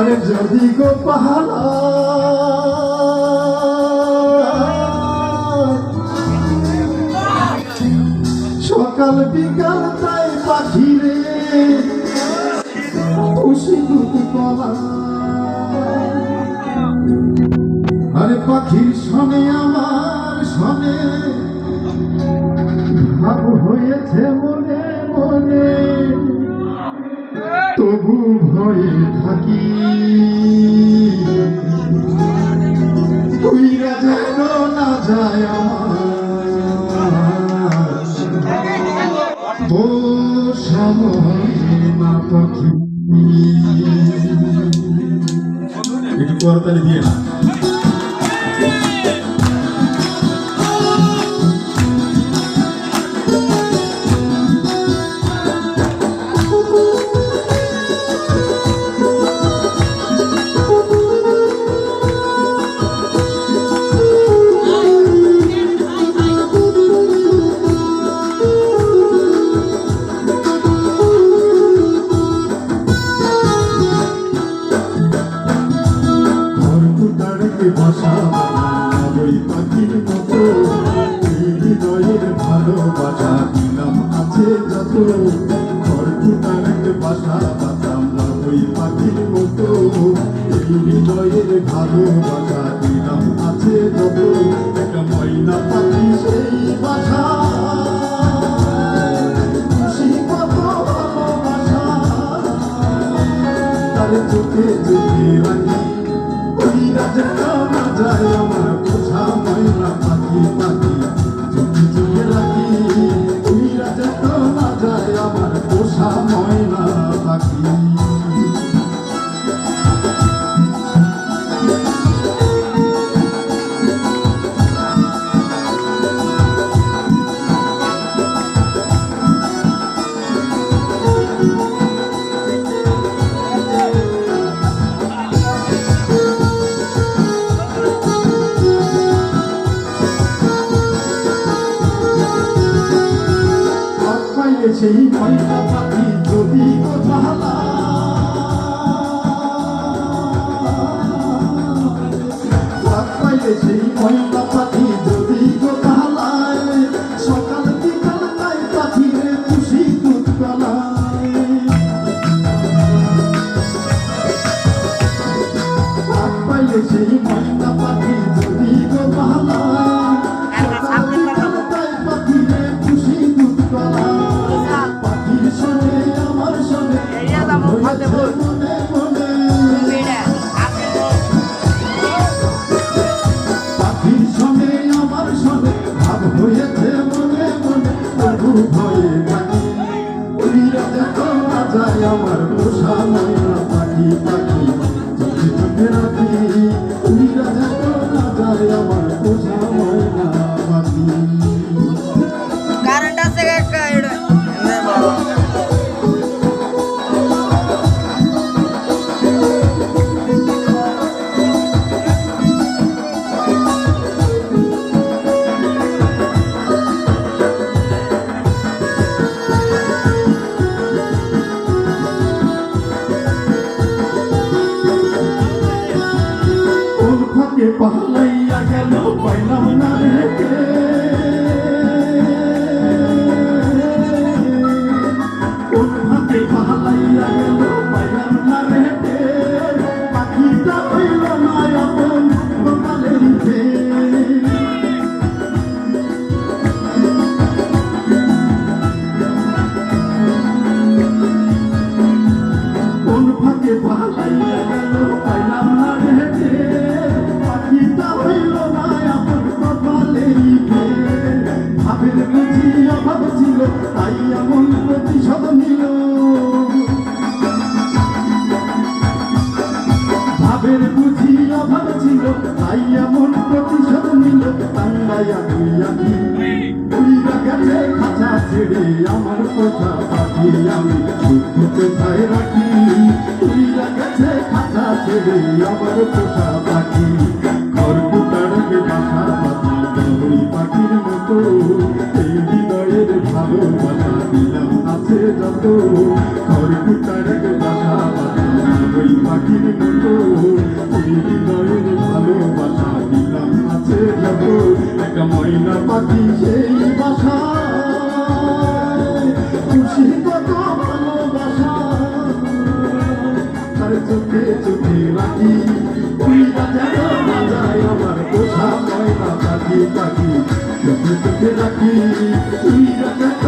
আরে যদি গো পাহাড় সকাল বিকাল তাই পাখিরে খুশি দুধ কলা আরে পাখির শোনে আমার শোনে ভাব হয়েছে মনে মনে তবু ভয়ে থাকি উইরা যেন না যায় আমার ও সময় না পাখি একটু করতালি দিয়ে না বাসা ওই পাখির মতো হৃদয়ের ভালোবাসা দিলাম আছে যত খড়কুটার বাসা বাতাম ওই পাখির মতো হৃদয়ের ভালোবাসা দিলাম আছে যত একটা ময়না পাখি সেই বাসা খুশি কত ভালোবাসা তার চোখে চোখে রাখি যায় আমার পোষা ময়না পাখি পাখি চোখে চোখে রাখি তুই রাজা তো না যায় আমার পোষা ময়না পাখি সেই ময়না পাখি যদি গোধালা পাইলে সেই ময়না পাখি যদি গোধালায় সকাল বিকাল তাই পাখিরে খুশি দুধ গলায় পাইলে সেই ময়না পাখি যদি গোধালায় সকাল বিকাল তাই পাখিরে খুশি দুধ গলায় পাখির সঙ্গে আমার সঙ্গে ভাব হয়েছে মনে মনে তবু ভয়ে থাকি উড়িয়া দেখো না যায় আমার পোষা ময়না পাখি পাখি চোখে চোখে রাখি উড়িয়া দেখো না যায় আমার পোষা ময়না পাখি পালাইয়া গেল পাইলাম না রেখে কোথাকে পালাইয়া গেল পাইলাম না রেখে পাখিটা হইল না আপন গোপালের কোন ফাঁকে পালাইয়া গেল পাইলাম না রেখে ভাবের বুঝি অভাব ছিল তাই এমন প্রতিশোধ নিল ভাবের বুঝি অভাব ছিল তাই এমন প্রতিশোধ নিল টাঙ্গাইয়া তুই আঁকি উড়িয়া গেছে খাঁচা ছেড়ে আমার পোষা পাখি আমি কোথায় রাখি উড়িয়া গেছে খাঁচা ছেড়ে আমার পোষা পাখি খড়কুটার বাসা বাঁধা ওই পাখির মতো এই হৃদয়ের ভালোবাসা দিলাম আছে যত খড়কুটার বাসা বাঁধা ওই পাখির মতো ময়না পাখি সেই বাসা খুশি কত ভালোবাসা তার চোখে চোখে রাখি উইরা যেন বাজায় আমার পোষা ময়না পাখি পাখি চোখে চোখে রাখি উইরা যেন